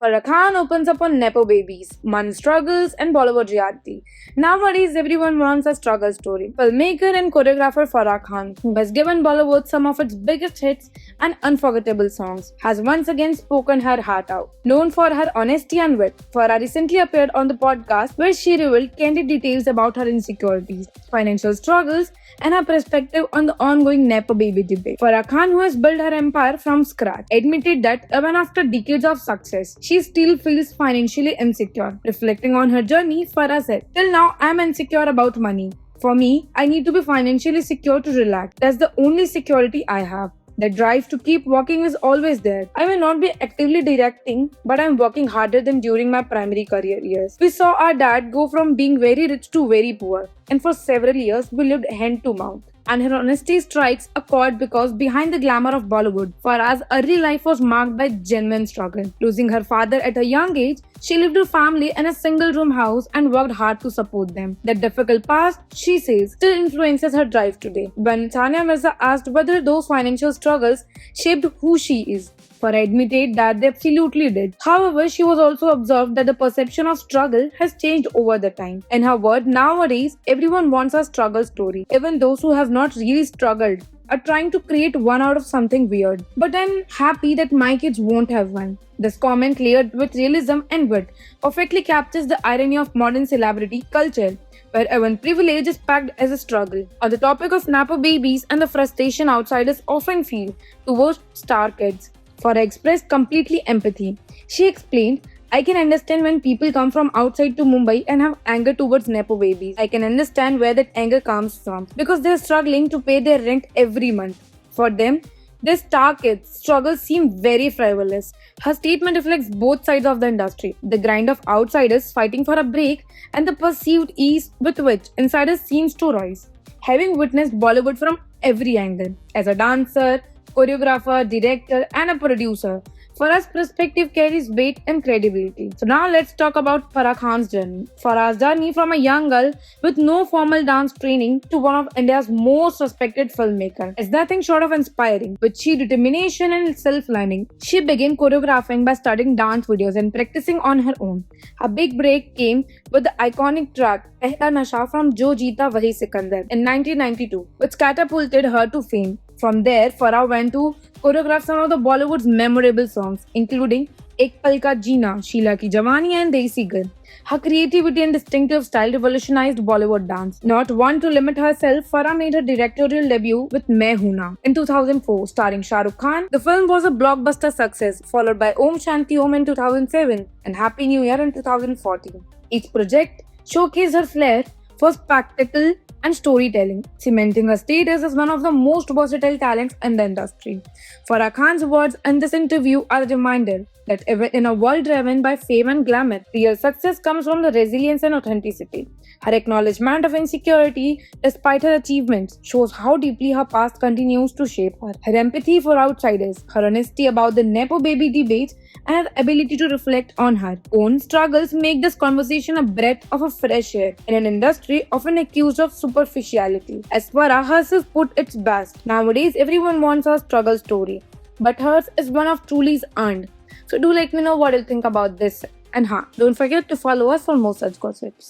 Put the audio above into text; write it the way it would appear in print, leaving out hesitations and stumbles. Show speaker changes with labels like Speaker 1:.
Speaker 1: Farah Khan opens up on Nepo babies, money struggles, and Bollywood reality. Nowadays, everyone wants a struggle story. Filmmaker and choreographer Farah Khan, who has given Bollywood some of its biggest hits and unforgettable songs, has once again spoken her heart out. Known for her honesty and wit, Farah recently appeared on the podcast where she revealed candid details about her insecurities, financial struggles, and her perspective on the ongoing Nepo baby debate. Farah Khan, who has built her empire from scratch, admitted that even after decades of success, she still feels financially insecure. Reflecting on her journey, Farah said, "Till now, I'm insecure about money. For me, I need to be financially secure to relax. That's the only security I have. The drive to keep working is always there. I may not be actively directing, but I'm working harder than during my primary career years. We saw our dad go from being very rich to very poor, and for several years we lived hand to mouth." And her honesty strikes a chord because behind the glamour of Bollywood, Farah's early life was marked by genuine struggle. Losing her father at a young age, she lived her family in a single-room house and worked hard to support them. That difficult past, she says, still influences her drive today. When Tanya Mirza asked whether those financial struggles shaped who she is, Farah admitted that they absolutely did. However, she was also observed that the perception of struggle has changed over the time. In her word, nowadays, everyone wants a struggle story. Even those who have not really struggled are trying to create one out of something weird. But I'm happy that my kids won't have one. This comment, layered with realism and wit, perfectly captures the irony of modern celebrity culture, where even privilege is packed as a struggle. On the topic of Nepo babies and the frustration outsiders often feel towards star kids, Farah expressed completely empathy. She explained, "I can understand when people come from outside to Mumbai and have anger towards Nepo babies. I can understand where that anger comes from because they're struggling to pay their rent every month. For them, these star kids' struggles seem very frivolous." Her statement reflects both sides of the industry, the grind of outsiders fighting for a break and the perceived ease with which insiders seems to rise. Having witnessed Bollywood from every angle, as a dancer, choreographer, director, and a producer, Farah's perspective carries weight and credibility. So now let's talk about Farah Khan's journey. Farah's journey from a young girl with no formal dance training to one of India's most respected filmmakers is nothing short of inspiring. With sheer determination and self-learning, she began choreographing by studying dance videos and practicing on her own. Her big break came with the iconic track Pehla Nasha from Jo Jeeta Wahi Sikandar in 1992, which catapulted her to fame. From there, Farah went to choreograph some of the Bollywood's memorable songs, including Ek Pal Ka Jeena, Sheila Ki Jawani, and Desi Girl. Her creativity and distinctive style revolutionized Bollywood dance. Not one to limit herself, Farah made her directorial debut with Main Hoon Na in 2004, starring Shah Rukh Khan. The film was a blockbuster success, followed by Om Shanti Om in 2007 and Happy New Year in 2014. Each project showcased her flair for spectacle and storytelling, cementing her status as one of the most versatile talents in the industry. Farah Khan's words in this interview are a reminder that even in a world driven by fame and glamour, real success comes from the resilience and authenticity. Her acknowledgement of insecurity, despite her achievements, shows how deeply her past continues to shape her. Her empathy for outsiders, her honesty about the Nepo baby debate, and her ability to reflect on her own struggles make this conversation a breath of a fresh air in an industry often accused of superficiality. As Farah herself put its best, nowadays everyone wants a struggle story, but hers is one of truly earned. So do let me know what you think about this. And don't forget to follow us for more such gossips.